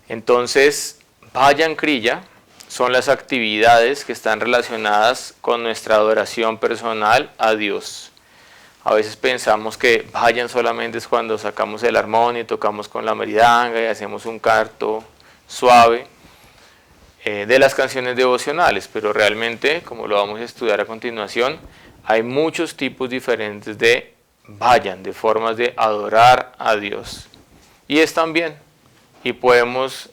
Entonces, Bhajan Kriya son las actividades que están relacionadas con nuestra adoración personal a Dios. A veces pensamos que Bhajan solamente es cuando sacamos el armonio y tocamos con la meridanga y hacemos un canto suave de las canciones devocionales, pero realmente, como lo vamos a estudiar a continuación, hay muchos tipos diferentes de Bhajan, de formas de adorar a Dios. Y están bien, y podemos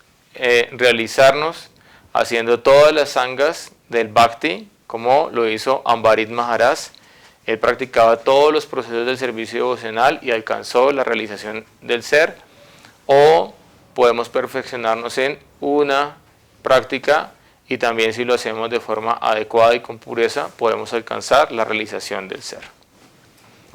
realizarnos haciendo todas las sangas del Bhakti, como lo hizo Ambarit Maharaj. Él practicaba todos los procesos del servicio devocional y alcanzó la realización del ser, o podemos perfeccionarnos en una práctica y también si lo hacemos de forma adecuada y con pureza podemos alcanzar la realización del ser.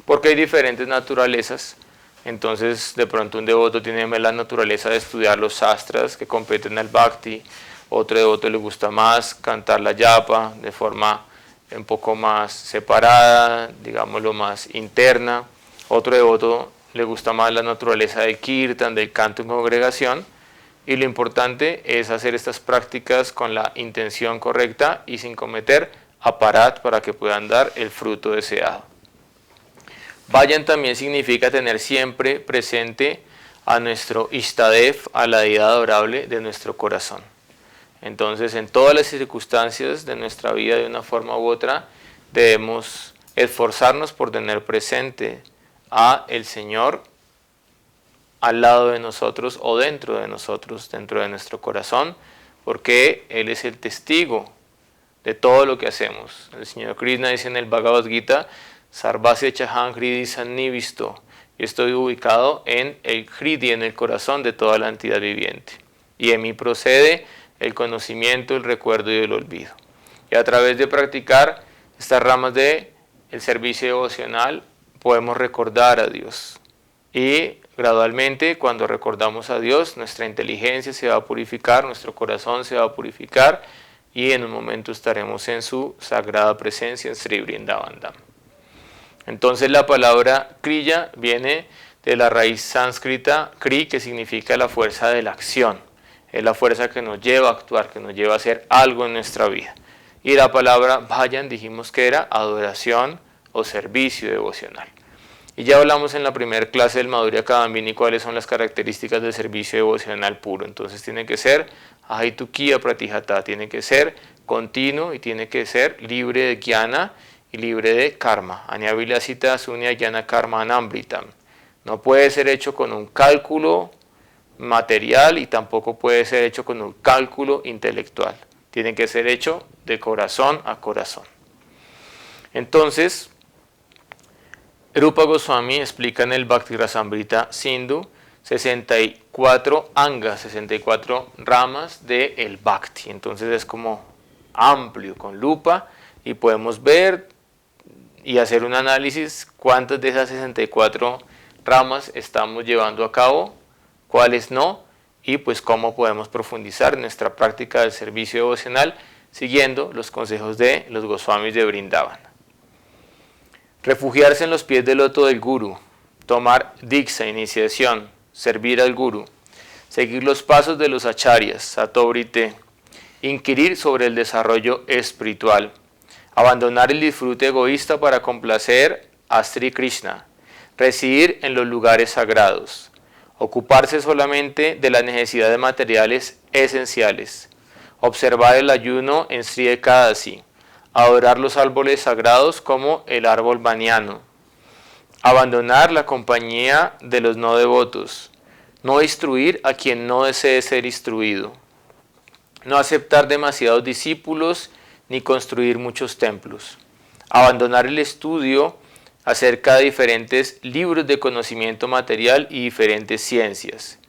Porque hay diferentes naturalezas, entonces de pronto un devoto tiene la naturaleza de estudiar los sastras que competen al Bhakti, otro devoto le gusta más cantar la yapa de forma un poco más separada, digámoslo más interna, otro devoto le gusta más la naturaleza del kirtan, del canto en congregación, y lo importante es hacer estas prácticas con la intención correcta y sin cometer aparat para que puedan dar el fruto deseado. Bhajan también significa tener siempre presente a nuestro Ishtadev, a la deidad adorable de nuestro corazón. Entonces, en todas las circunstancias de nuestra vida, de una forma u otra, debemos esforzarnos por tener presente a el Señor al lado de nosotros o dentro de nosotros, dentro de nuestro corazón, porque Él es el testigo de todo lo que hacemos. El Señor Krishna dice en el Bhagavad Gita, Sarvasya Chaham Hridi Sannivisto, yo estoy ubicado en el Hridi, en el corazón de toda la entidad viviente, y en mí procede el conocimiento, el recuerdo y el olvido. Y a través de practicar estas ramas del servicio devocional podemos recordar a Dios. Y gradualmente cuando recordamos a Dios, nuestra inteligencia se va a purificar, nuestro corazón se va a purificar y en un momento estaremos en su sagrada presencia en Sri Vrindavan Dham. Entonces la palabra Kriya viene de la raíz sánscrita Kri, que significa la fuerza de la acción. Es la fuerza que nos lleva a actuar, que nos lleva a hacer algo en nuestra vida. Y la palabra Bhajan dijimos que era adoración o servicio devocional. Y ya hablamos en la primera clase del Madhurya Kadambini cuáles son las características del servicio devocional puro. Entonces tiene que ser Ahitukiya Pratihata, tiene que ser continuo y tiene que ser libre de jnana y libre de karma. Anyavilasita sunya jnana karma anamritam. No puede ser hecho con un cálculo material y tampoco puede ser hecho con un cálculo intelectual. Tiene que ser hecho de corazón a corazón. Entonces, Rupa Goswami explica en el Bhakti Rasamrita Sindhu 64 angas, 64 ramas del Bhakti. Entonces es como amplio, con lupa, y podemos ver y hacer un análisis cuántas de esas 64 ramas estamos llevando a cabo, cuáles no, y pues cómo podemos profundizar en nuestra práctica del servicio devocional siguiendo los consejos de los Goswamis de Vrindavan. Refugiarse en los pies del loto del Guru, tomar Diksha, iniciación, servir al Guru, seguir los pasos de los acharyas, Satobrite, inquirir sobre el desarrollo espiritual, abandonar el disfrute egoísta para complacer a Sri Krishna, residir en los lugares sagrados, ocuparse solamente de las necesidades materiales esenciales, observar el ayuno en Sri Ekadasi, adorar los árboles sagrados como el árbol baniano, abandonar la compañía de los no devotos, no instruir a quien no desee ser instruido, no aceptar demasiados discípulos ni construir muchos templos, abandonar el estudio acerca de diferentes libros de conocimiento material y diferentes ciencias.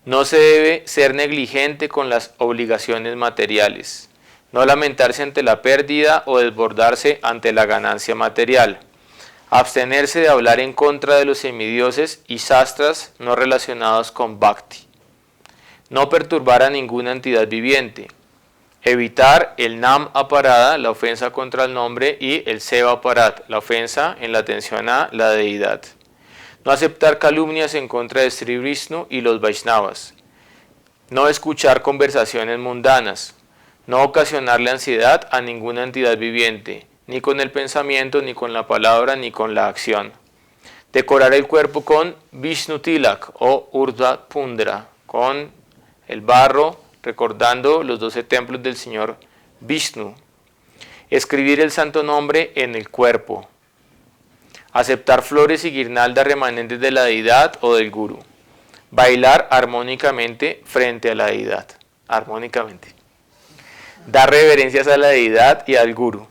No se debe ser negligente con las obligaciones materiales, no lamentarse ante la pérdida o desbordarse ante la ganancia material, abstenerse de hablar en contra de los semidioses y sastras no relacionados con Bhakti, no perturbar a ninguna entidad viviente, evitar el Nam Aparada, la ofensa contra el nombre, y el Seva Aparat, la ofensa en la atención a la deidad. No aceptar calumnias en contra de Sri Vishnu y los Vaishnavas. No escuchar conversaciones mundanas. No ocasionarle ansiedad a ninguna entidad viviente, ni con el pensamiento, ni con la palabra, ni con la acción. Decorar el cuerpo con Vishnu Tilak o Urdhva Pundra, con el barro, recordando los 12 templos del Señor Vishnu. Escribir el santo nombre en el cuerpo. Aceptar flores y guirnaldas remanentes de la deidad o del gurú. Bailar armónicamente frente a la deidad. Armónicamente. Dar reverencias a la deidad y al gurú.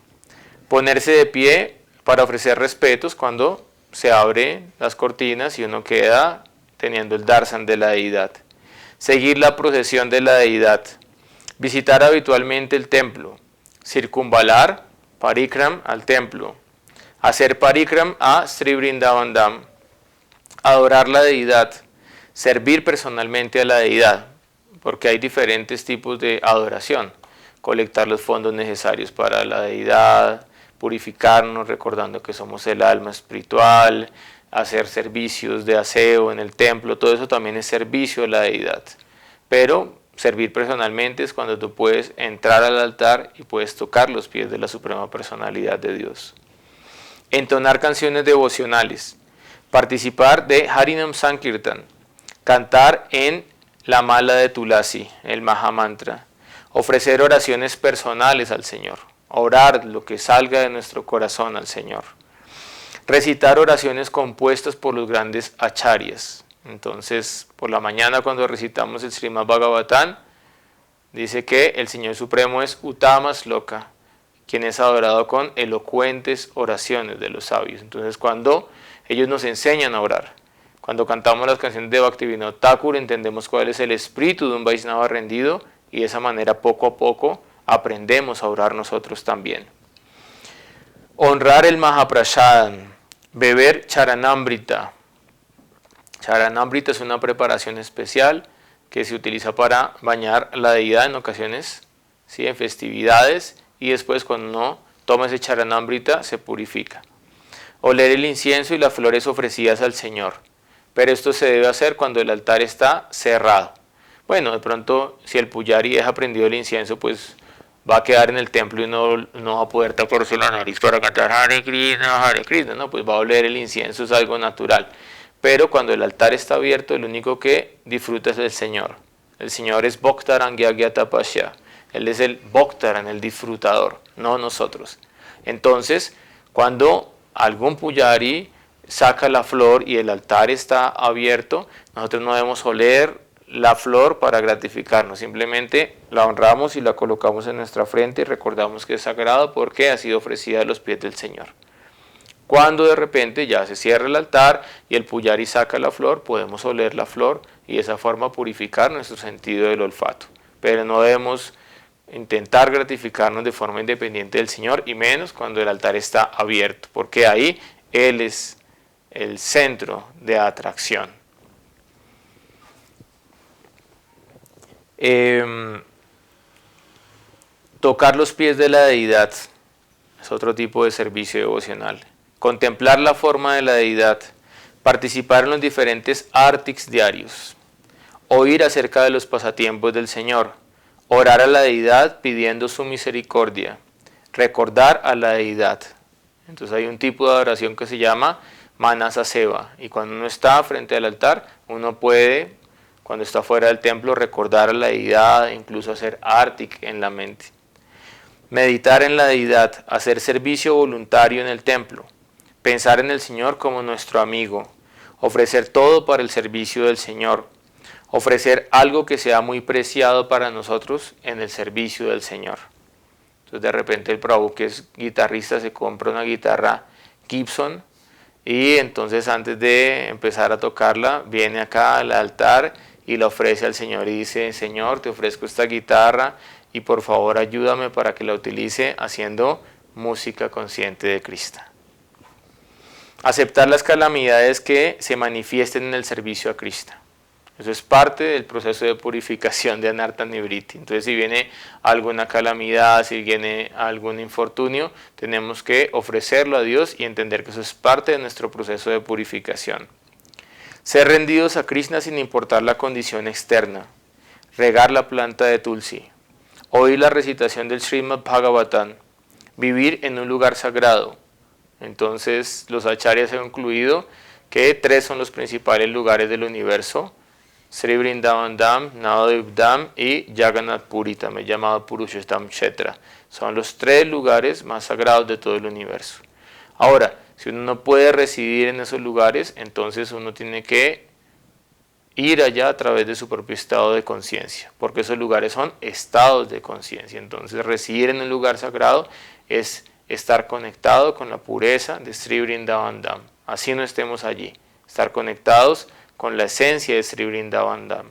Ponerse de pie para ofrecer respetos cuando se abren las cortinas y uno queda teniendo el darshan de la deidad. Seguir la procesión de la deidad. Visitar habitualmente el templo. Circunvalar, parikram, al templo. Hacer parikram a Sri Vrindavan Dham. Adorar la deidad. Servir personalmente a la deidad, porque hay diferentes tipos de adoración. Colectar los fondos necesarios para la deidad, purificarnos recordando que somos el alma espiritual, hacer servicios de aseo en el templo, todo eso también es servicio a la deidad. Pero servir personalmente es cuando tú puedes entrar al altar y puedes tocar los pies de la Suprema Personalidad de Dios. Entonar canciones devocionales, participar de Harinam Sankirtan, cantar en la mala de Tulasi, el Mahamantra, ofrecer oraciones personales al Señor, orar lo que salga de nuestro corazón al Señor, recitar oraciones compuestas por los grandes acharyas. Entonces, por la mañana cuando recitamos el Srimad Bhagavatam, dice que el Señor Supremo es Uttama Sloka, quien es adorado con elocuentes oraciones de los sabios. Entonces, cuando ellos nos enseñan a orar, cuando cantamos las canciones de Bhaktivinoda Thakur, entendemos cuál es el espíritu de un Vaishnava rendido y de esa manera poco a poco aprendemos a orar nosotros también. Honrar el Mahaprasadam, beber Charanamrita. Charanamrita es una preparación especial que se utiliza para bañar a la deidad en ocasiones, ¿sí?, en festividades, y después cuando uno toma ese Charanamrita se purifica. Oler el incienso y las flores ofrecidas al Señor. Pero esto se debe hacer cuando el altar está cerrado. Bueno, de pronto, si el pujari deja prendido el incienso, pues va a quedar en el templo y no va a poder taparse la nariz para cantar Hare Krishna, no, pues va a oler el incienso, es algo natural. Pero cuando el altar está abierto, el único que disfruta es el Señor. El Señor es Bhaktaran Gyagya-tapasya. Él es el Bhaktaran, el disfrutador, no nosotros. Entonces, cuando algún pujari saca la flor y el altar está abierto, nosotros no debemos oler la flor para gratificarnos, simplemente la honramos y la colocamos en nuestra frente y recordamos que es sagrado porque ha sido ofrecida a los pies del Señor. Cuando de repente ya se cierra el altar y el pujari saca la flor, podemos oler la flor y de esa forma purificar nuestro sentido del olfato, pero no debemos intentar gratificarnos de forma independiente del Señor, y menos cuando el altar está abierto, porque ahí Él es el centro de atracción. Tocar los pies de la deidad es otro tipo de servicio devocional. Contemplar la forma de la deidad, participar en los diferentes artics diarios, oír acerca de los pasatiempos del Señor, orar a la deidad pidiendo su misericordia, recordar a la deidad. Entonces hay un tipo de adoración que se llama Manasa Seva, y cuando uno está frente al altar, uno puede, cuando está fuera del templo, recordar a la deidad, incluso hacer artik en la mente. Meditar en la deidad, hacer servicio voluntario en el templo, pensar en el Señor como nuestro amigo, ofrecer todo para el servicio del Señor, ofrecer algo que sea muy preciado para nosotros en el servicio del Señor. Entonces de repente el Prabhu, que es guitarrista, se compra una guitarra Gibson y entonces antes de empezar a tocarla viene acá al altar y la ofrece al Señor y dice: Señor, te ofrezco esta guitarra y por favor ayúdame para que la utilice haciendo música consciente de Krishna. Aceptar las calamidades que se manifiesten en el servicio a Krishna. Eso es parte del proceso de purificación de Anartha Nivriti. Entonces, si viene alguna calamidad, si viene algún infortunio, tenemos que ofrecerlo a Dios y entender que eso es parte de nuestro proceso de purificación. Ser rendidos a Krishna sin importar la condición externa. regar la planta de Tulsi, oír la recitación del Srimad Bhagavatam, vivir en un lugar sagrado. Entonces los acharyas han concluido que 3 son los principales lugares del universo: Sri Vrindavan Dham, Navadvip Dham y Jagannath Puri, también llamado Purushottam Kshetra. Son los 3 lugares más sagrados de todo el universo. Ahora, si uno no puede residir en esos lugares, entonces uno tiene que ir allá a través de su propio estado de conciencia, porque esos lugares son estados de conciencia. Entonces residir en un lugar sagrado es estar conectado con la pureza de Sri Vrindavan Dham. Así no estemos allí, estar conectados con la esencia de Sri Vrindavan Dham.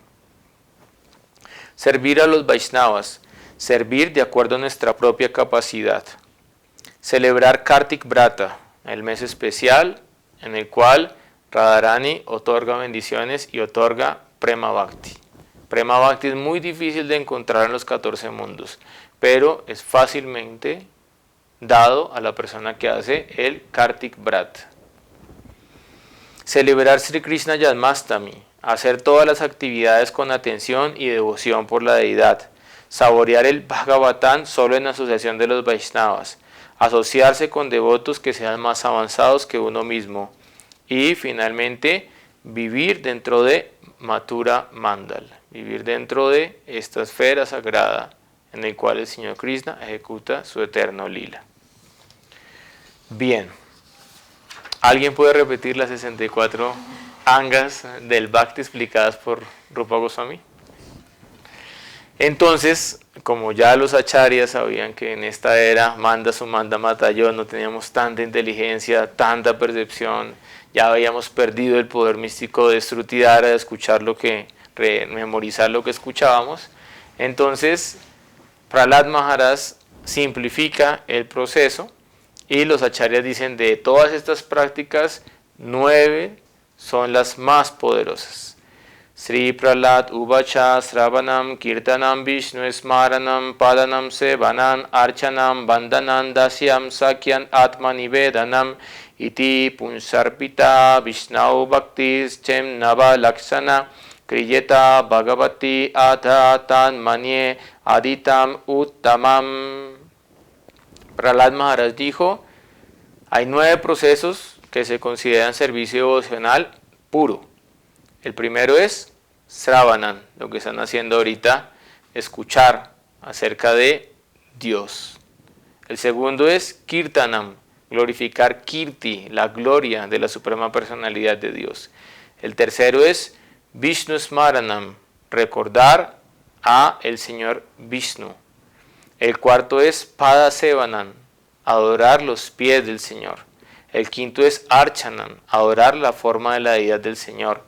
Servir a los Vaishnavas, servir de acuerdo a nuestra propia capacidad. Celebrar Kartik Vrata, el mes especial en el cual Radharani otorga bendiciones y otorga Prema Bhakti. Prema Bhakti es muy difícil de encontrar en los 14 mundos, pero es fácilmente dado a la persona que hace el Kartik Vrata. Celebrar Sri Krishna Janmastami, hacer todas las actividades con atención y devoción por la deidad. Saborear el Bhagavatam solo en asociación de los Vaishnavas. Asociarse con devotos que sean más avanzados que uno mismo. Y finalmente, vivir dentro de Mathura Mandal, vivir dentro de esta esfera sagrada en el cual el Señor Krishna ejecuta su eterno lila. Bien, ¿alguien puede repetir las 64 angas del Bhakti explicadas por Rupa Goswami? Entonces, como ya los acharyas sabían que en esta era manda su manda mata yo, no teníamos tanta inteligencia, tanta percepción, ya habíamos perdido el poder místico de Srutidhara, de escuchar memorizar lo que escuchábamos. Entonces, Prahlad Maharaj simplifica el proceso y los acharyas dicen de todas estas prácticas, 9 son las más poderosas. Sri Prahlad Uvacha Sravanam Kirtanam Vishnu Smaranam Padanam Sevanam Archanam Vandanam Dasyam Sakyan Atmanivedanam Iti Punsarpita Vishnau Bhaktis Chem Nava Lakshana Kriyeta Bhagavati Adhatan Manye Aditam Uttamam. Prahlad Maharaj dijo, hay 9 procesos que se consideran servicio devocional puro. El primero es Sravanam, lo que están haciendo ahorita, escuchar acerca de Dios. El segundo es Kirtanam, glorificar Kirti, la gloria de la Suprema Personalidad de Dios. El tercero es Vishnu Smaranam, recordar a el Señor Vishnu. El cuarto es Pada Sevanam, adorar los pies del Señor. El quinto es Archanam, adorar la forma de la deidad del Señor.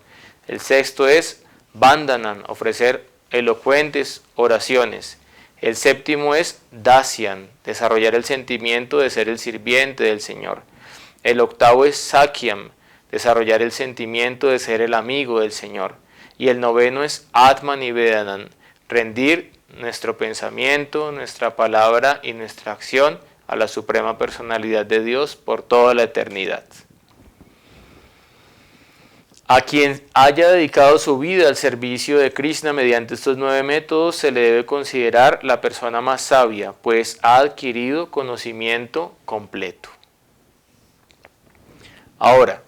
El sexto es Vandanam, ofrecer elocuentes oraciones. El séptimo es Dasyan, desarrollar el sentimiento de ser el sirviente del Señor. El octavo es Sakyam, desarrollar el sentimiento de ser el amigo del Señor. Y el noveno es Atmanivedanam, rendir nuestro pensamiento, nuestra palabra y nuestra acción a la Suprema Personalidad de Dios por toda la eternidad. A quien haya dedicado su vida al servicio de Krishna mediante estos 9 métodos se le debe considerar la persona más sabia, pues ha adquirido conocimiento completo. Ahora,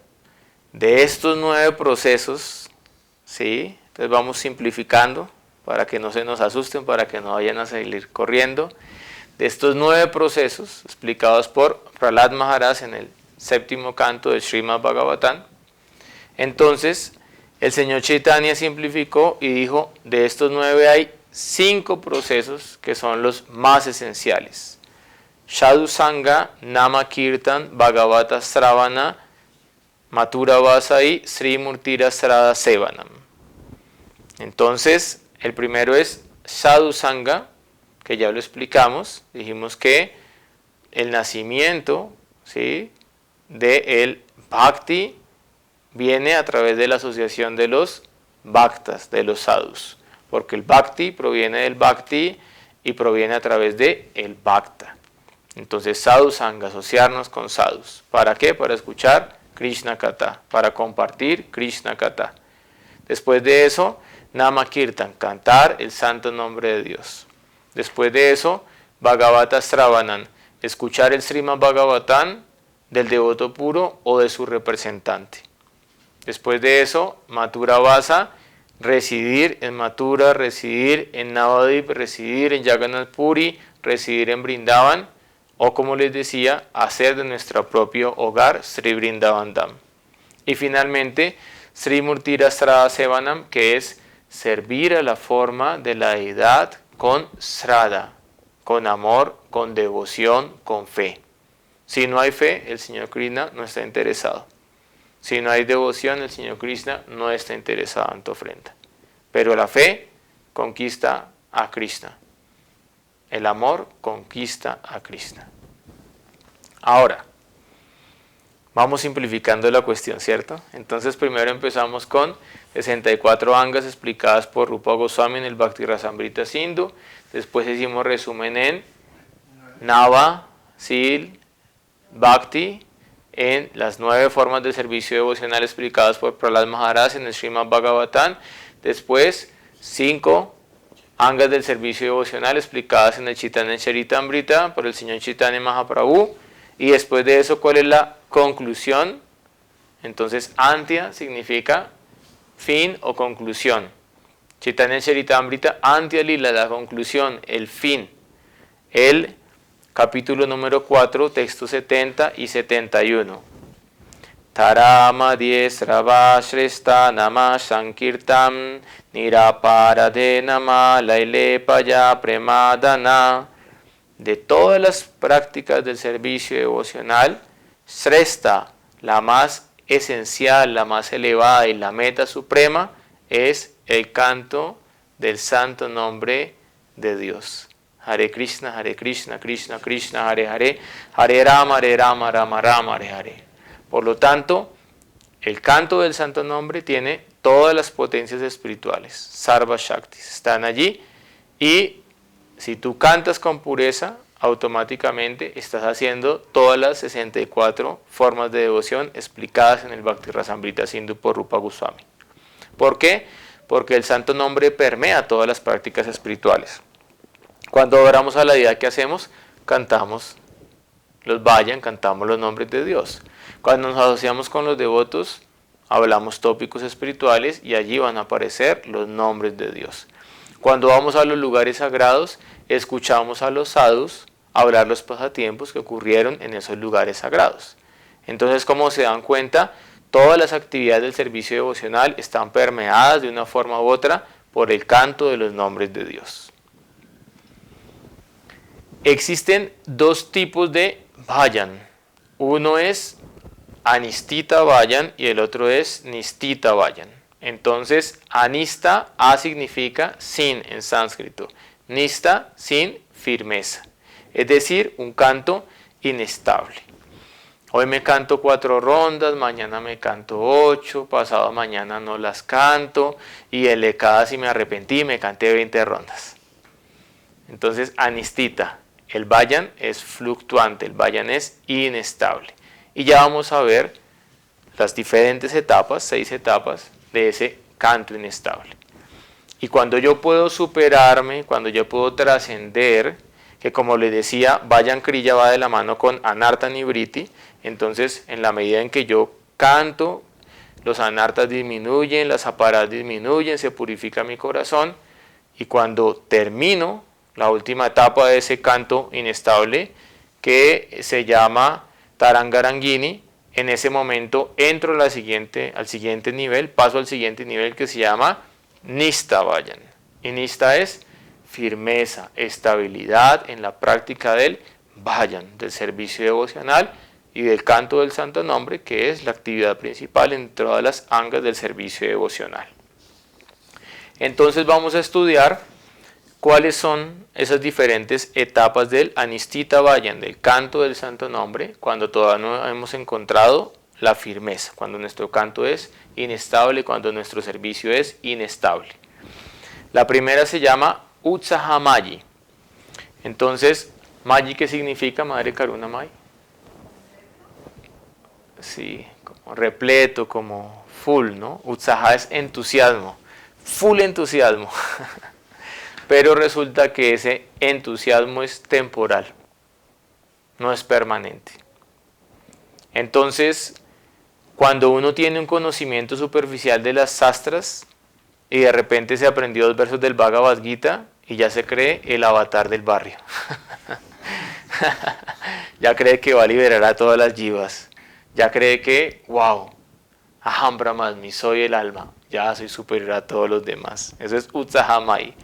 de estos 9 procesos, ¿sí? Entonces vamos simplificando para que no se nos asusten, para que no vayan a seguir corriendo. De estos 9 procesos explicados por Prahlad Maharaj en el 7º canto del Srimad Bhagavatam, entonces el Señor Chaitanya simplificó y dijo, de estos 9 hay 5 procesos que son los más esenciales. Sadhu Sangha, Nama Kirtan, Bhagavata Sravana, Mathura Vasai, Sri Murtira Srada Sevanam. Entonces, el primero es Sadhu Sangha, que ya lo explicamos, dijimos que el nacimiento, ¿sí?, del Bhakti viene a través de la asociación de los Bhaktas, de los sadhus, porque el Bhakti proviene del Bhakti y proviene a través de el Bhakta. Entonces, Sadhu Sangha, asociarnos con sadhus. ¿Para qué? Para escuchar Krishna Katha, para compartir Krishna Katha. Después de eso, Nama Kirtan, cantar el santo nombre de Dios. Después de eso, Bhagavata Sravanam, escuchar el Srimad Bhagavatam del devoto puro o de su representante. Después de eso, Mathura Vasa, residir en Mathura, residir en Navadvip, residir en Jagannath Puri, residir en Brindavan, o como les decía, hacer de nuestro propio hogar Sri Vrindavan Dham. Y finalmente, Sri Murtira Sraddha Sevanam, que es servir a la forma de la deidad con Sraddha, con amor, con devoción, con fe. Si no hay fe, el Señor Krishna no está interesado. Si no hay devoción, el Señor Krishna no está interesado en tu ofrenda. Pero la fe conquista a Krishna. El amor conquista a Krishna. Ahora, vamos simplificando la cuestión, ¿cierto? Entonces primero empezamos con 64 angas explicadas por Rupa Goswami en el Bhakti Rasamrita Sindhu. Después hicimos resumen en Nava, Sil, Bhakti, en las 9 formas de servicio devocional explicadas por Prahlad Maharaj en el Srimad Bhagavatam. Después 5 angas del servicio devocional explicadas en el Chaitanya Charitamrita por el señor Chaitanya Mahaprabhu. Y después de eso, ¿cuál es la conclusión? Entonces, Antya significa fin o conclusión. Chaitanya Charitamrita, Antya Lila, la conclusión, el fin. El capítulo número 4, textos 70 y 71. Tarama diesrava shresta nama sankirtam nirapara nama lailepaya premadana. De todas las prácticas del servicio devocional, Sresta, la más esencial, la más elevada y la meta suprema, es el canto del santo nombre de Dios. Hare Krishna, Krishna Krishna, Hare Hare, Hare Rama, Rama Rama, Hare Hare. Por lo tanto, el canto del santo nombre tiene todas las potencias espirituales, Sarva Shaktis, están allí, y si tú cantas con pureza, automáticamente estás haciendo todas las 64 formas de devoción explicadas en el Bhakti Rasamrita Sindhu por Rupa Goswami. ¿Por qué? Porque el santo nombre permea todas las prácticas espirituales. Cuando adoramos a la deidad, ¿qué hacemos? Cantamos los vayan, cantamos los nombres de Dios. Cuando nos asociamos con los devotos, hablamos tópicos espirituales y allí van a aparecer los nombres de Dios. Cuando vamos a los lugares sagrados, escuchamos a los sadhus hablar los pasatiempos que ocurrieron en esos lugares sagrados. Entonces, como se dan cuenta, todas las actividades del servicio devocional están permeadas de una forma u otra por el canto de los nombres de Dios. Existen 2 tipos de bhajan. Uno es anistita bhajan y el otro es nistita bhajan. Entonces, anista, a significa sin en sánscrito, nista, sin firmeza, es decir, un canto inestable. Hoy me canto 4 rondas, mañana me canto 8, pasado mañana no las canto, y el ekadasi si me arrepentí, me canté 20 rondas. Entonces, anistita, el bhajan es fluctuante, el bhajan es inestable. Y ya vamos a ver las diferentes etapas, 6 etapas, de ese canto inestable. Y cuando yo puedo superarme, cuando yo puedo trascender, que como les decía, Bhajan Kriya va de la mano con Anartha Nivriti, entonces en la medida en que yo canto, los anartas disminuyen, las aparas disminuyen, se purifica mi corazón, y cuando termino la última etapa de ese canto inestable, que se llama Tarangarangini, en ese momento entro al siguiente nivel, paso al siguiente nivel que se llama Nista Bhajan. Y Nista es firmeza, estabilidad en la práctica del Bhajan, del servicio devocional y del canto del santo nombre, que es la actividad principal en todas las angas del servicio devocional. Entonces vamos a estudiar cuáles son esas diferentes etapas del Anistita Bhajan, del canto del santo nombre, cuando todavía no hemos encontrado la firmeza, cuando nuestro canto es inestable, cuando nuestro servicio es inestable. La primera se llama Utsaha Mayi. Entonces, Mayi, ¿qué significa, Madre Karuna May? Sí, como repleto, como full, ¿no? Utsaha es entusiasmo. full entusiasmo. Pero resulta que ese entusiasmo es temporal, no es permanente. Entonces, cuando uno tiene un conocimiento superficial de las sastras y de repente se aprendió 2 versos del Bhagavad Gita y ya se cree el avatar del barrio. Ya cree que va a liberar a todas las jivas. Ya cree que, wow, aham brahmasmi, soy el alma, ya soy superior a todos los demás. Eso es utsahamai,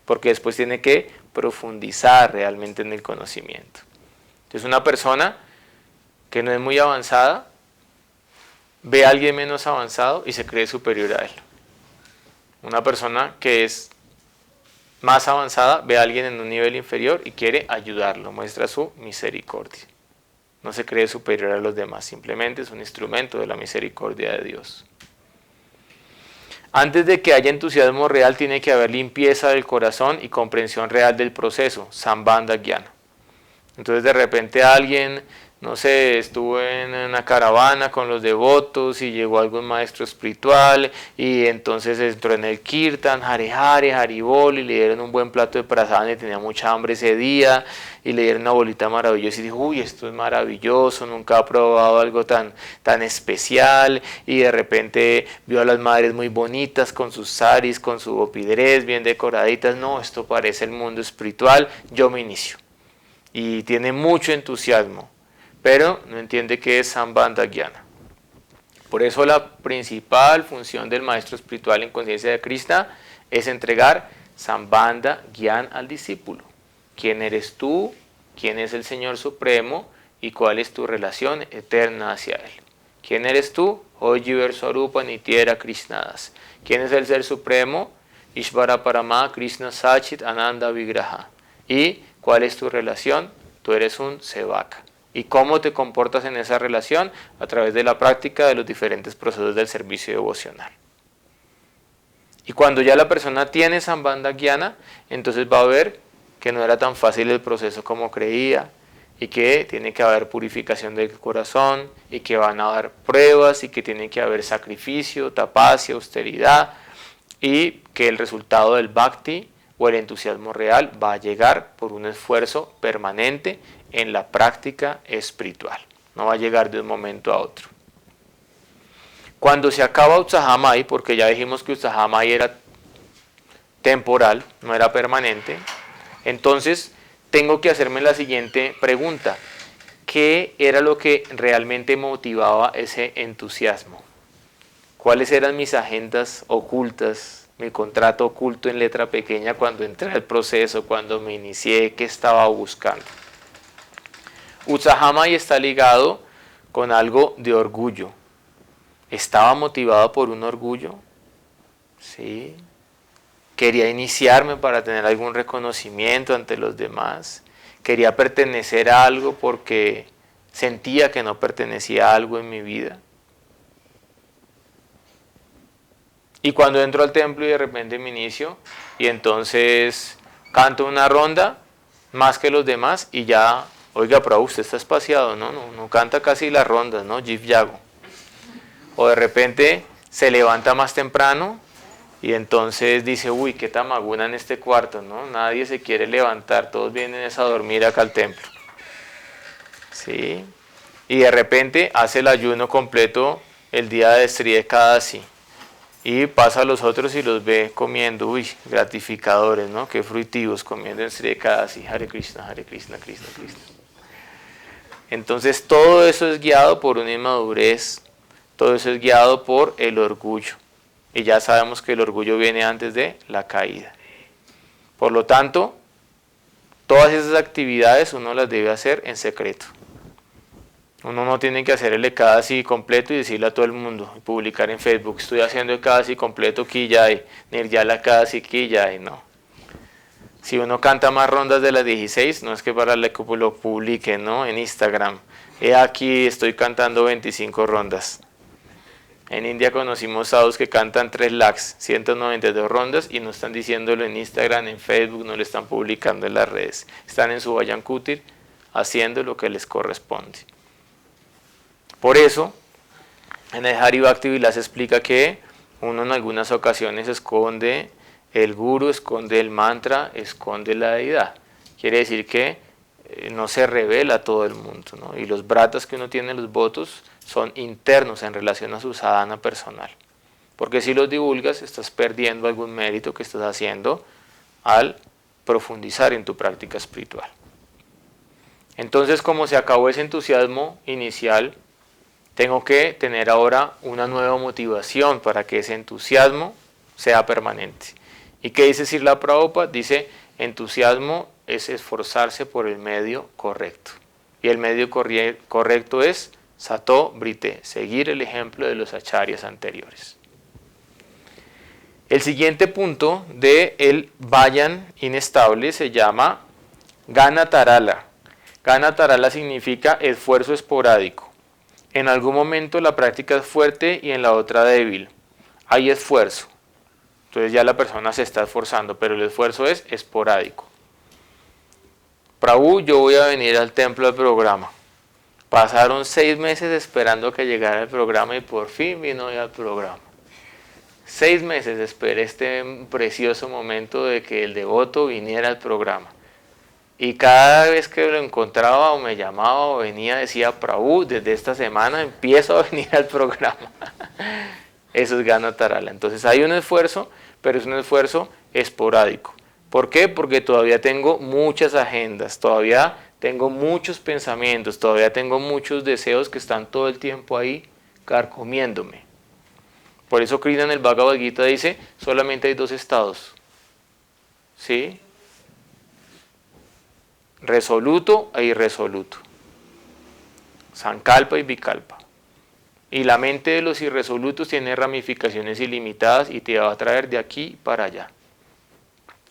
porque después tiene que profundizar realmente en el conocimiento. Entonces una persona que no es muy avanzada, ve a alguien menos avanzado y se cree superior a él. Una persona que es más avanzada, ve a alguien en un nivel inferior y quiere ayudarlo, muestra su misericordia. No se cree superior a los demás, simplemente es un instrumento de la misericordia de Dios. Antes de que haya entusiasmo real, tiene que haber limpieza del corazón y comprensión real del proceso, Sambandha Gyana. Entonces de repente alguien, no sé, estuvo en una caravana con los devotos y llegó algún maestro espiritual y entonces entró en el kirtan, Hare Hare, Haribol, y le dieron un buen plato de prasada y tenía mucha hambre ese día y le dieron una bolita maravillosa y dijo, uy, esto es maravilloso, nunca ha probado algo tan especial, y de repente vio a las madres muy bonitas con sus saris, con su gopidress bien decoraditas, no, esto parece el mundo espiritual, yo me inicio. Y tiene mucho entusiasmo, pero no entiende qué es Sambandha Gyana. Por eso la principal función del maestro espiritual en conciencia de Krishna es entregar Sambandha Gyana al discípulo. ¿Quién eres tú? ¿Quién es el Señor Supremo? ¿Y cuál es tu relación eterna hacia Él? ¿Quién eres tú? Ojiver Swarupa Nityera Krishnadas. ¿Quién es el Ser Supremo? Ishvara Parama Krishna Sachit Ananda Vigraha. ¿Y cuál es tu relación? Tú eres un sevaka. ¿Y cómo te comportas en esa relación? A través de la práctica de los diferentes procesos del servicio devocional. Y cuando ya la persona tiene Sambandha Gyana, entonces va a ver que no era tan fácil el proceso como creía, y que tiene que haber purificación del corazón, y que van a haber pruebas, y que tiene que haber sacrificio, tapasya, austeridad, y que el resultado del bhakti o el entusiasmo real va a llegar por un esfuerzo permanente en la práctica espiritual. No va a llegar de un momento a otro. Cuando se acaba Utsahamai, porque ya dijimos que Utsahamai era temporal, no era permanente, entonces tengo que hacerme la siguiente pregunta. ¿Qué era lo que realmente motivaba ese entusiasmo? ¿Cuáles eran mis agendas ocultas, mi contrato oculto en letra pequeña cuando entré al proceso, cuando me inicié, qué estaba buscando? Utsahamai está ligado con algo de orgullo. ¿Estaba motivado por un orgullo? Sí. ¿Quería iniciarme para tener algún reconocimiento ante los demás? ¿Quería pertenecer a algo porque sentía que no pertenecía a algo en mi vida? Y cuando entro al templo y de repente me inicio y entonces canto una ronda más que los demás y ya, oiga, pero usted está espaciado, no canta casi las rondas, ¿no? Jif Yago. O de repente se levanta más temprano y entonces dice, uy, qué tamaguna en este cuarto, ¿no? Nadie se quiere levantar, todos vienen a dormir acá al templo. ¿Sí? Y de repente hace el ayuno completo el día de Sri Ekadasi. Y pasa a los otros y los ve comiendo, uy, gratificadores, ¿no? Qué fruitivos, comiendo en Sri Ekadasi, Hare Krishna, Krishna, Krishna. Entonces todo eso es guiado por una inmadurez, todo eso es guiado por el orgullo. Y ya sabemos que el orgullo viene antes de la caída. Por lo tanto, todas esas actividades uno las debe hacer en secreto. Uno no tiene que hacer el Ekadasi completo y decirle a todo el mundo, y publicar en Facebook, estoy haciendo Ekadasi completo Kiyai, Niryala Ekadasi Kiyai, no. Si uno canta más rondas de las 16, no es que para que lo publique, ¿no? En Instagram. Aquí estoy cantando 25 rondas. En India conocimos sadhus que cantan 3 lakhs, 192 rondas, y no están diciéndolo en Instagram, en Facebook, no lo están publicando en las redes. Están en su Bhajan Kutir haciendo lo que les corresponde. Por eso, en el Hari Bhakti Vilas explica que Uno en algunas ocasiones esconde el guru, esconde el mantra, esconde la deidad. Quiere decir que no se revela a todo el mundo, ¿no? Y los bratas que uno tiene en los votos son internos en relación a su sadhana personal. Porque si los divulgas estás perdiendo algún mérito que estás haciendo al profundizar en tu práctica espiritual. Entonces, como se acabó ese entusiasmo inicial, tengo que tener ahora una nueva motivación para que ese entusiasmo sea permanente. ¿Y qué dice Srila Prabhupada? Dice, entusiasmo es esforzarse por el medio correcto. Y el medio correcto es Sato Brite, seguir el ejemplo de los acharyas anteriores. El siguiente punto del vayan inestable se llama Gana Tarala. Gana Tarala significa esfuerzo esporádico. En algún momento la práctica es fuerte y en la otra débil. Hay esfuerzo. Entonces ya la persona se está esforzando, pero el esfuerzo es esporádico. Prabhu, yo voy a venir al templo al programa. Pasaron 6 meses esperando que llegara el programa y por fin vino ya al programa. 6 meses esperé este precioso momento de que el devoto viniera al programa. Y cada vez que lo encontraba o me llamaba o venía decía, Prabhu, desde esta semana empiezo a venir al programa. Eso es Gana Tarala. Entonces hay un esfuerzo, pero es un esfuerzo esporádico. ¿Por qué? Porque todavía tengo muchas agendas, todavía tengo muchos pensamientos, todavía tengo muchos deseos que están todo el tiempo ahí carcomiéndome. Por eso Krishna en el Bhagavad Gita dice, solamente hay 2 estados. ¿Sí? Resoluto e irresoluto. Sankalpa y Vikalpa. Y la mente de los irresolutos tiene ramificaciones ilimitadas y te va a traer de aquí para allá.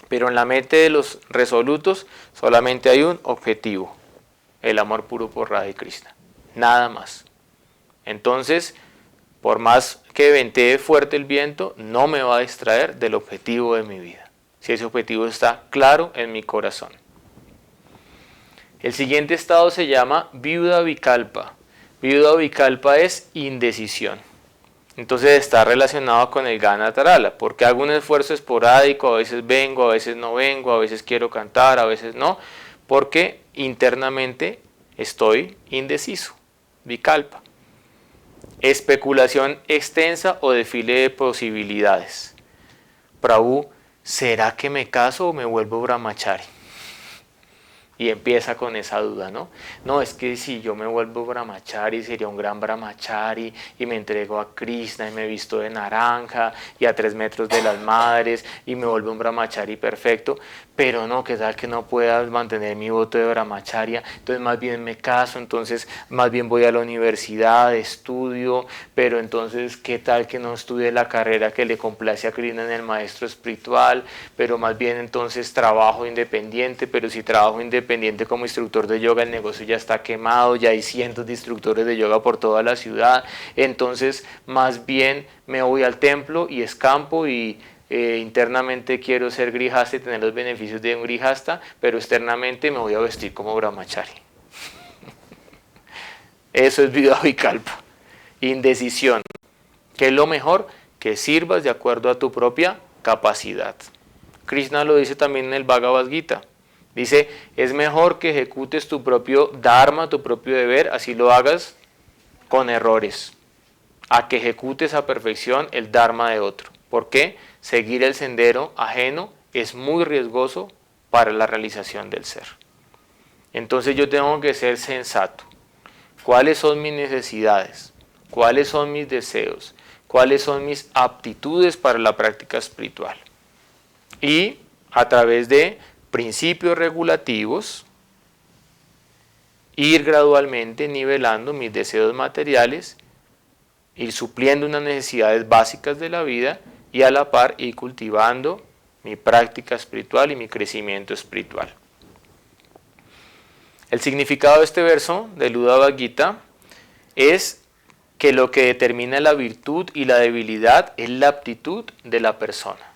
Pero en la mente de los resolutos solamente hay un objetivo, el amor puro por Radha y Krishna, nada más. Entonces, por más que ventee fuerte el viento, no me va a distraer del objetivo de mi vida, si ese objetivo está claro en mi corazón. El siguiente estado se llama Viuda Vikalpa. Viuda Vikalpa es indecisión. Entonces está relacionado con el Gana Tarala, porque hago un esfuerzo esporádico, a veces vengo, a veces no vengo, a veces quiero cantar, a veces no, porque internamente estoy indeciso, Vikalpa. Especulación extensa o desfile de posibilidades. Prabhu, ¿será que me caso o me vuelvo brahmachari? Y empieza con esa duda, ¿no? No, es que si yo me vuelvo brahmachari, sería un gran brahmachari, y me entrego a Krishna, y me visto de naranja, y a 3 metros de las madres, y me vuelvo un brahmachari perfecto, pero no, ¿qué tal que no pueda mantener mi voto de brahmacharya? Entonces más bien me caso, entonces más bien voy a la universidad, estudio, pero entonces ¿qué tal que no estudie la carrera que le complace a Krishna en el maestro espiritual? Pero más bien entonces trabajo independiente, pero si trabajo independiente como instructor de yoga, el negocio ya está quemado, ya hay cientos de instructores de yoga por toda la ciudad, entonces más bien me voy al templo y escampo y internamente quiero ser grihasta y tener los beneficios de un grihasta, pero externamente me voy a vestir como brahmachari. Eso es Viuda Vikalpa, indecisión. ¿Qué es lo mejor? Que sirvas de acuerdo a tu propia capacidad. Krishna lo dice también en el Bhagavad Gita. Dice, es mejor que ejecutes tu propio dharma, tu propio deber, así lo hagas con errores, a que ejecutes a perfección el dharma de otro. ¿Por qué? Seguir el sendero ajeno es muy riesgoso para la realización del ser. Entonces yo tengo que ser sensato. ¿Cuáles son mis necesidades? ¿Cuáles son mis deseos? ¿Cuáles son mis aptitudes para la práctica espiritual? Y a través de principios regulativos, ir gradualmente nivelando mis deseos materiales, ir supliendo unas necesidades básicas de la vida y a la par ir cultivando mi práctica espiritual y mi crecimiento espiritual. El significado de este verso del Bhagavad Gita es que lo que determina la virtud y la debilidad es la aptitud de la persona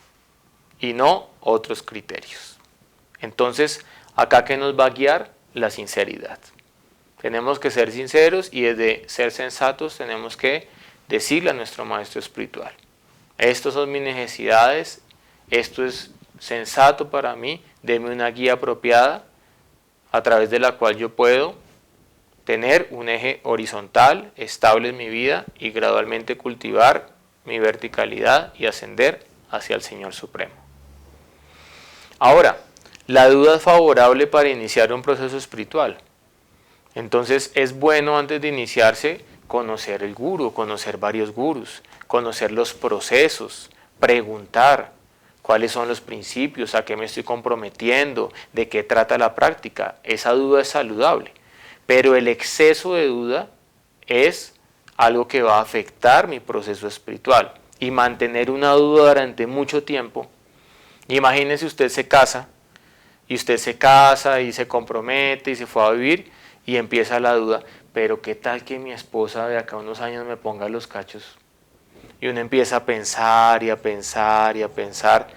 y no otros criterios. Entonces, acá ¿qué nos va a guiar? La sinceridad. Tenemos que ser sinceros y desde ser sensatos tenemos que decirle a nuestro maestro espiritual, Estas son mis necesidades, esto es sensato para mí, deme una guía apropiada a través de la cual yo puedo tener un eje horizontal, estable en mi vida y gradualmente cultivar mi verticalidad y ascender hacia el Señor Supremo. Ahora, la duda es favorable para iniciar un proceso espiritual. Entonces es bueno antes de iniciarse conocer el gurú, conocer varios gurús, conocer los procesos, preguntar cuáles son los principios, a qué me estoy comprometiendo, de qué trata la práctica. Esa duda es saludable, pero el exceso de duda es algo que va a afectar mi proceso espiritual. Y mantener una duda durante mucho tiempo, imagínese usted se casa, y usted se casa y se compromete y se fue a vivir y empieza la duda, pero qué tal que mi esposa de acá a unos años me ponga los cachos. Y uno empieza a pensar y a pensar y a pensar,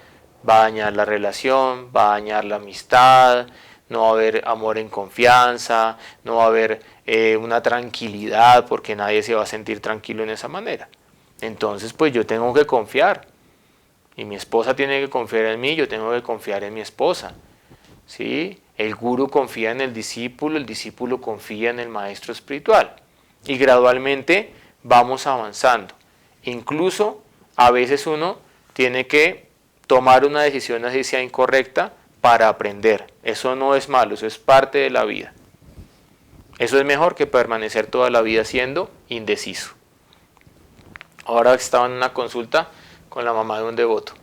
va a dañar la relación, va a dañar la amistad, no va a haber amor en confianza, no va a haber una tranquilidad porque nadie se va a sentir tranquilo en esa manera. Entonces pues yo tengo que confiar y mi esposa tiene que confiar en mí, yo tengo que confiar en mi esposa. ¿Sí? El gurú confía en el discípulo confía en el maestro espiritual y gradualmente vamos avanzando. Incluso a veces uno tiene que tomar una decisión así sea incorrecta para aprender. Eso no es malo, eso es parte de la vida. Eso es mejor que permanecer toda la vida siendo indeciso. Ahora estaba en una consulta con la mamá de un devoto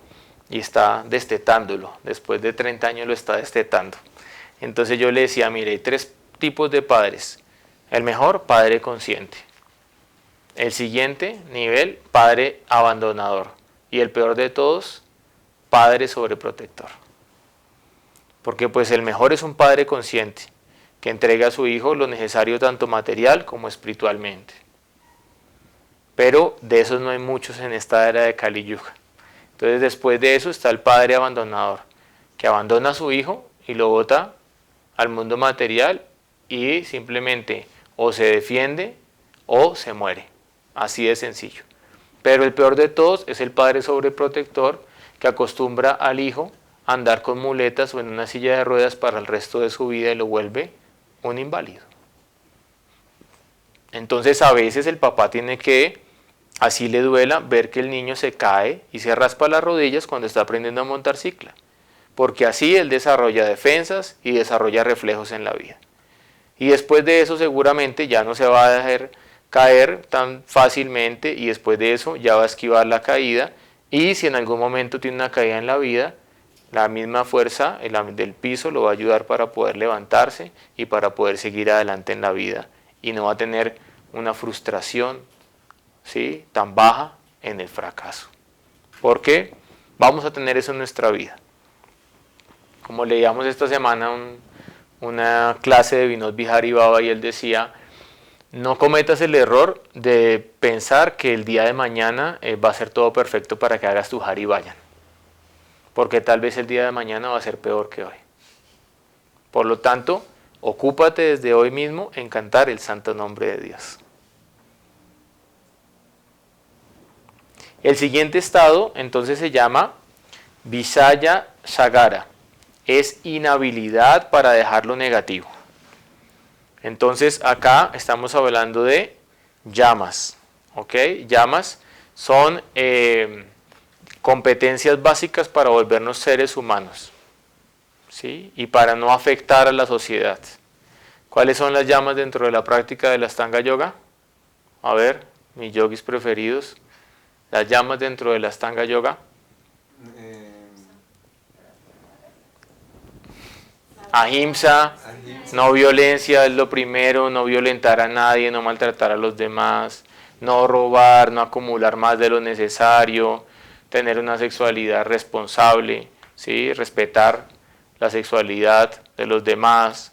y está destetándolo, después de 30 años lo está destetando. Entonces yo le decía, mire, hay 3 tipos de padres. El mejor, padre consciente. El siguiente nivel, padre abandonador. Y el peor de todos, padre sobreprotector. Porque pues el mejor es un padre consciente, que entrega a su hijo lo necesario tanto material como espiritualmente. Pero de esos no hay muchos en esta era de Kali Yuga. Entonces después de eso está el padre abandonador, que abandona a su hijo y lo bota al mundo material y simplemente o se defiende o se muere. Así de sencillo. Pero el peor de todos es el padre sobreprotector que acostumbra al hijo a andar con muletas o en una silla de ruedas para el resto de su vida y lo vuelve un inválido. Entonces a veces el papá tiene que, así le duela, ver que el niño se cae y se raspa las rodillas cuando está aprendiendo a montar cicla. Porque así él desarrolla defensas y desarrolla reflejos en la vida. Y después de eso seguramente ya no se va a dejar caer tan fácilmente y después de eso ya va a esquivar la caída y si en algún momento tiene una caída en la vida, la misma fuerza del piso lo va a ayudar para poder levantarse y para poder seguir adelante en la vida y no va a tener una frustración, ¿sí?, tan baja en el fracaso. Porque vamos a tener eso en nuestra vida. Como leíamos esta semana una clase de Vinod Bihari Baba y él decía, no cometas el error de pensar que el día de mañana va a ser todo perfecto para que hagas tu Hari Vayan. Porque tal vez el día de mañana va a ser peor que hoy. Por lo tanto, ocúpate desde hoy mismo en cantar el santo nombre de Dios. El siguiente estado entonces se llama Visaya Sagara. Es inhabilidad para dejar lo negativo. Entonces acá estamos hablando de llamas, ¿ok? Llamas son competencias básicas para volvernos seres humanos, ¿sí? Y para no afectar a la sociedad. ¿Cuáles son las llamas dentro de la práctica de la Ashtanga Yoga? A ver, mis yogis preferidos. Las llamas dentro de la Ashtanga Yoga. Ahimsa, no violencia es lo primero, no violentar a nadie, no maltratar a los demás, no robar, no acumular más de lo necesario, tener una sexualidad responsable, ¿sí?, respetar la sexualidad de los demás.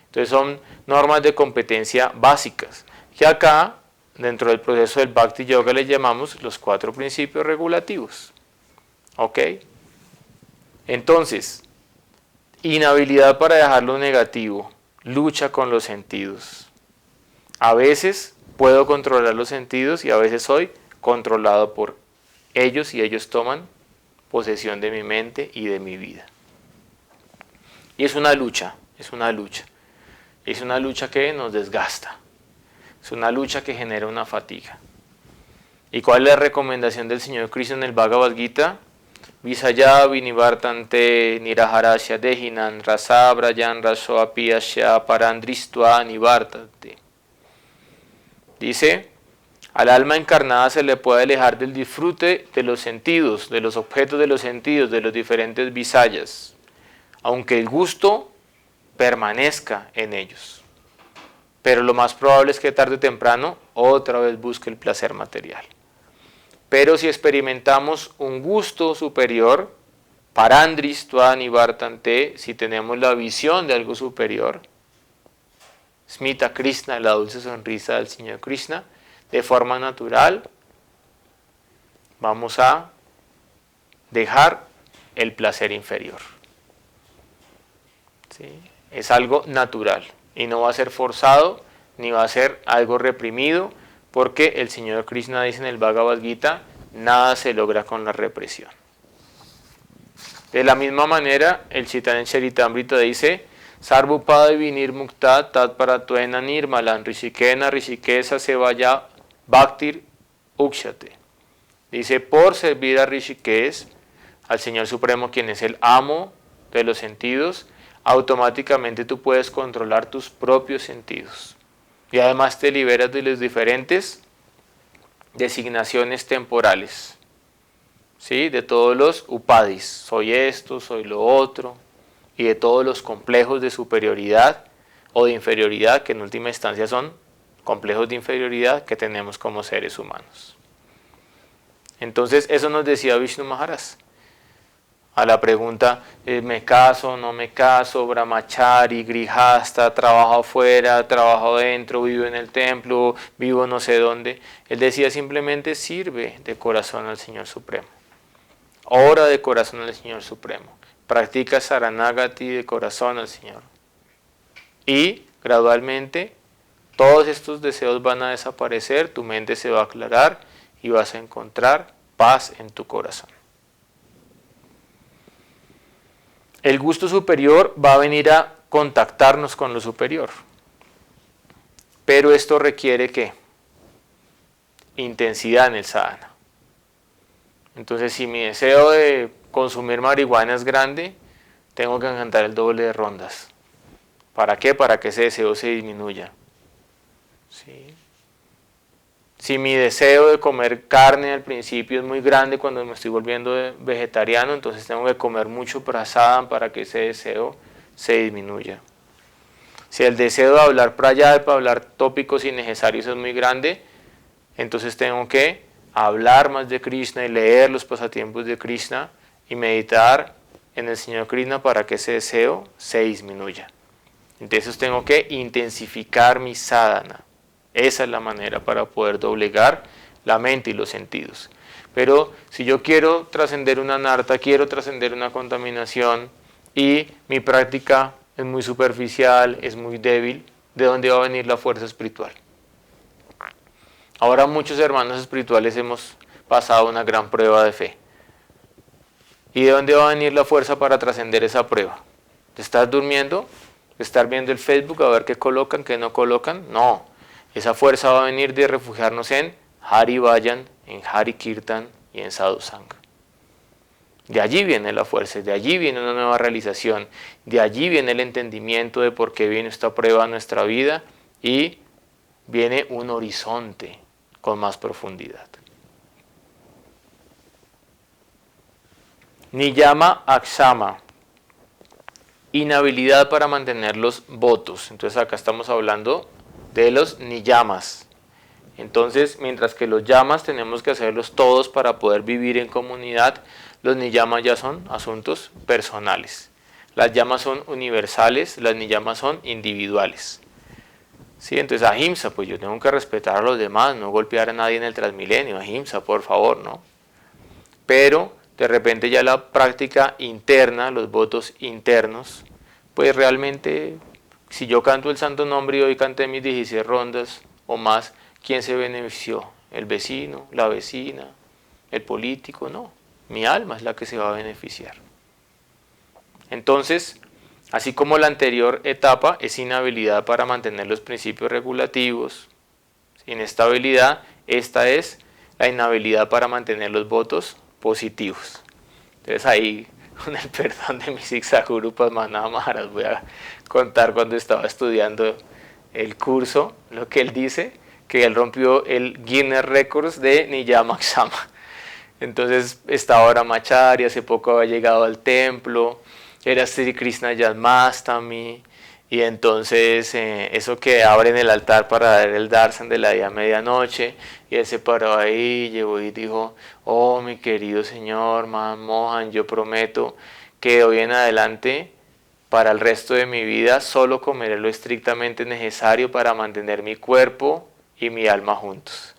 Entonces son normas de competencia básicas, que acá, dentro del proceso del Bhakti Yoga, le llamamos los 4 principios regulativos. ¿Ok? Entonces, inhabilidad para dejar lo negativo, lucha con los sentidos. A veces puedo controlar los sentidos y a veces soy controlado por ellos toman posesión de mi mente y de mi vida. Y es una lucha, es una lucha. Es una lucha que nos desgasta. Es una lucha que genera una fatiga. ¿Y cuál es la recomendación del Señor Cristo en el Bhagavad Gita? Visaya vinivartante niraharasya dehinan rasa brayan raso apiyasya parandristua nivartate. Dice, al alma encarnada se le puede alejar del disfrute de los sentidos, de los objetos de los sentidos, de los diferentes visayas, aunque el gusto permanezca en ellos. Pero lo más probable es que tarde o temprano otra vez busque el placer material. Pero si experimentamos un gusto superior, parandristva nivartante, si tenemos la visión de algo superior, Smita Krishna, la dulce sonrisa del Señor Krishna, de forma natural, vamos a dejar el placer inferior. ¿Sí? Es algo natural y no va a ser forzado ni va a ser algo reprimido, porque el Señor Krishna dice en el Bhagavad Gita, nada se logra con la represión. De la misma manera, el Chaitanya Charitamrita dice, Sarvupada vinir mukta tat paratuena nirmalan rishikena rishikesa se vaya bhaktir ukshate. Dice, por servir a Rishikesh, al Señor Supremo, quien es el amo de los sentidos, automáticamente tú puedes controlar tus propios sentidos. Y además te liberas de las diferentes designaciones temporales, ¿sí? De todos los upadis, soy esto, soy lo otro, y de todos los complejos de superioridad o de inferioridad, que en última instancia son complejos de inferioridad que tenemos como seres humanos. Entonces eso nos decía Vishnu Maharaj. A la pregunta, ¿me caso, no me caso, brahmachari, grihasta, trabajo afuera, trabajo dentro, vivo en el templo, vivo no sé dónde? Él decía simplemente, sirve de corazón al Señor Supremo. Ora de corazón al Señor Supremo. Practica Saranagati de corazón al Señor. Y gradualmente todos estos deseos van a desaparecer, tu mente se va a aclarar y vas a encontrar paz en tu corazón. El gusto superior va a venir a contactarnos con lo superior. Pero esto requiere ¿qué? Intensidad en el sadhana. Entonces, si mi deseo de consumir marihuana es grande, tengo que cantar el doble de rondas. ¿Para qué? Para que ese deseo se disminuya. ¿Sí? Si mi deseo de comer carne al principio es muy grande cuando me estoy volviendo vegetariano, entonces tengo que comer mucho prasadam para que ese deseo se disminuya. Si el deseo de hablar prayalpa, hablar tópicos innecesarios es muy grande, entonces tengo que hablar más de Krishna y leer los pasatiempos de Krishna y meditar en el Señor Krishna para que ese deseo se disminuya. Entonces tengo que intensificar mi sadhana. Esa es la manera para poder doblegar la mente y los sentidos. Pero si yo quiero trascender una anarta, quiero trascender una contaminación y mi práctica es muy superficial, es muy débil, ¿de dónde va a venir la fuerza espiritual? Ahora muchos hermanos espirituales hemos pasado una gran prueba de fe. ¿Y de dónde va a venir la fuerza para trascender esa prueba? ¿Te estás durmiendo? ¿De estar viendo el Facebook a ver qué colocan, qué no colocan? No. Esa fuerza va a venir de refugiarnos en Hari Vayan, en Hari Kirtan y en Sadhu Sangha. De allí viene la fuerza, de allí viene una nueva realización, de allí viene el entendimiento de por qué viene esta prueba a nuestra vida y viene un horizonte con más profundidad. Niyama Akshama, inhabilidad para mantener los votos. Entonces acá estamos hablando de los niyamas. Entonces, mientras que los yamas tenemos que hacerlos todos para poder vivir en comunidad, los niyamas ya son asuntos personales. Las yamas son universales, las niyamas son individuales. ¿Sí? Entonces, ahimsa, pues yo tengo que respetar a los demás, no golpear a nadie en el Transmilenio, ahimsa, por favor, ¿no? Pero, de repente ya la práctica interna, los votos internos, pues realmente, si yo canto el santo nombre y hoy canté mis 16 rondas o más, ¿quién se benefició? ¿El vecino? ¿La vecina? el político, no. Mi alma es la que se va a beneficiar. Entonces, así como la anterior etapa es inhabilidad para mantener los principios regulativos, inestabilidad, esta es la inhabilidad para mantener los votos positivos. Entonces ahí, con el perdón de mis Iksaguru Padmanabha Maharaj, voy a contar cuando estaba estudiando el curso, lo que él dice, que él rompió el Guinness Records de Niyamaksama. Entonces estaba Brahmachari, hace poco había llegado al templo, era Sri Krishna Janmastami, y entonces eso que abren el altar para dar el darshan de la día medianoche, y él se paró ahí, llegó y dijo, oh mi querido señor Mahan Mohan, yo prometo que de hoy en adelante, para el resto de mi vida, solo comeré lo estrictamente necesario para mantener mi cuerpo y mi alma juntos.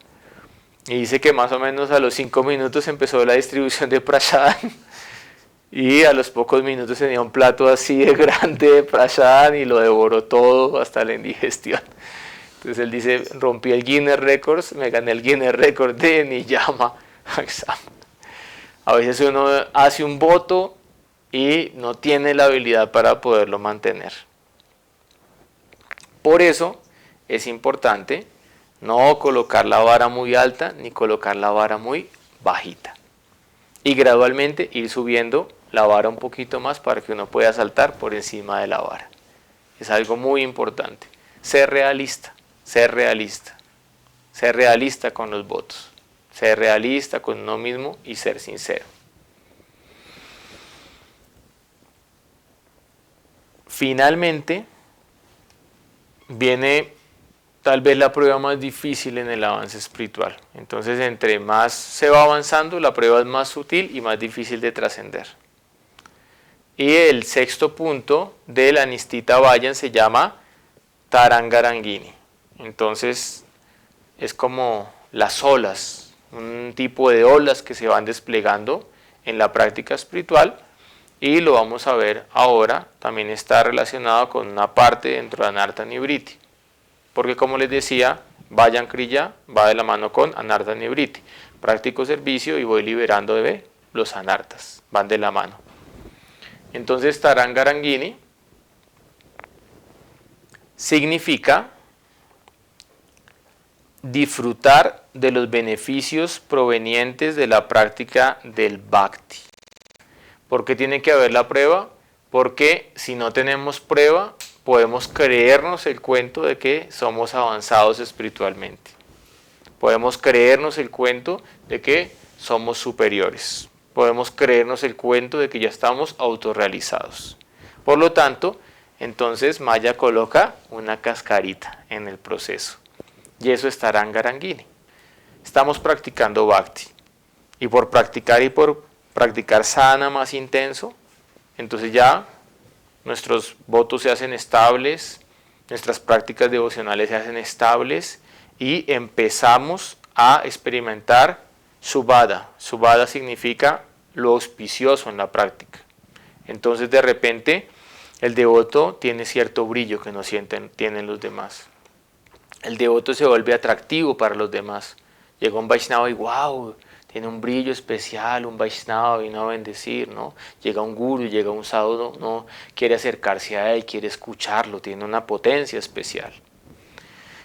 Y dice que más o menos a los 5 minutos empezó la distribución de prasadam. Y a los pocos minutos tenía un plato así de grande de prasadam y lo devoró todo hasta la indigestión. Entonces él dice, rompí el Guinness Records, me gané el Guinness Record de Niyamaksama. A veces uno hace un voto y no tiene la habilidad para poderlo mantener. Por eso es importante no colocar la vara muy alta ni colocar la vara muy bajita. Y gradualmente ir subiendo la vara un poquito más para que uno pueda saltar por encima de la vara. Es algo muy importante. Ser realista, ser realista. Ser realista con los votos. Ser realista con uno mismo y ser sincero. Finalmente, viene tal vez la prueba más difícil en el avance espiritual. Entonces, entre más se va avanzando, la prueba es más sutil y más difícil de trascender. Y el sexto punto de la Nistita Vayan se llama Tarangarangini. Entonces, es como las olas, un tipo de olas que se van desplegando en la práctica espiritual. Y lo vamos a ver ahora, también está relacionado con una parte dentro de Anartha Nivriti. Porque como les decía, Vayan Kriya va de la mano con Anartha Nivriti. Practico servicio y voy liberando de los anartas, van de la mano. Entonces Tarangarangini significa disfrutar de los beneficios provenientes de la práctica del Bhakti. ¿Por qué tiene que haber la prueba? Porque si no tenemos prueba, podemos creernos el cuento de que somos avanzados espiritualmente. Podemos creernos el cuento de que somos superiores. Podemos creernos el cuento de que ya estamos autorrealizados. Por lo tanto, entonces Maya coloca una cascarita en el proceso. Y eso es Tarangarangini. Estamos practicando Bhakti. Y por practicar sadhana más intenso, entonces ya nuestros votos se hacen estables, nuestras prácticas devocionales se hacen estables y empezamos a experimentar Subhada. Subhada significa lo auspicioso en la práctica. Entonces de repente el devoto tiene cierto brillo que no tienen los demás. El devoto se vuelve atractivo para los demás. Llega un Vaishnava y wow, tiene un brillo especial, un Vaishnava vino a bendecir, ¿no? Llega un guru, llega un sadhu, no quiere acercarse a él, quiere escucharlo, tiene una potencia especial.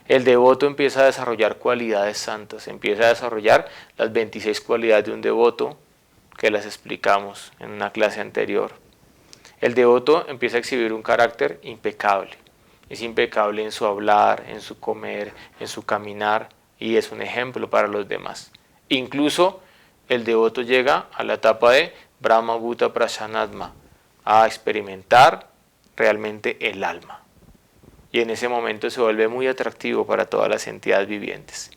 El devoto empieza a desarrollar cualidades santas, empieza a desarrollar las 26 cualidades de un devoto que las explicamos en una clase anterior. El devoto empieza a exhibir un carácter impecable. Es impecable en su hablar, en su comer, en su caminar y es un ejemplo para los demás. Incluso el devoto llega a la etapa de Brahma Bhuta Prashanatma, a experimentar realmente el alma. Y en ese momento se vuelve muy atractivo para todas las entidades vivientes.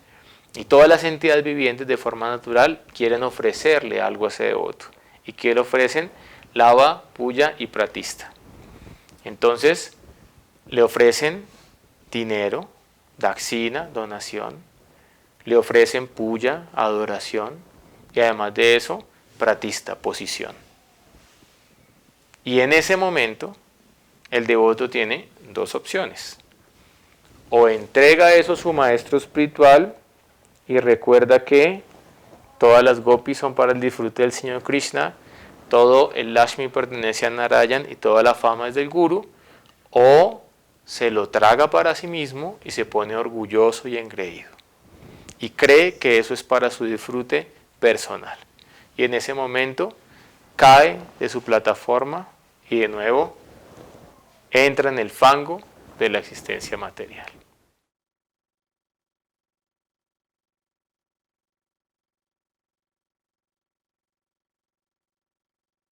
Y todas las entidades vivientes de forma natural quieren ofrecerle algo a ese devoto. ¿Y qué le ofrecen? Lava, puya y pratista. Entonces le ofrecen dinero, daksina, donación. Le ofrecen puya, adoración. Y además de eso, pratista, posición. Y en ese momento el devoto tiene dos opciones. O entrega eso a su maestro espiritual y recuerda que todas las gopis son para el disfrute del Señor Krishna, todo el Lakshmi pertenece a Narayan y toda la fama es del Guru, o se lo traga para sí mismo y se pone orgulloso y engreído y cree que eso es para su disfrute personal, y en ese momento cae de su plataforma y de nuevo entra en el fango de la existencia material.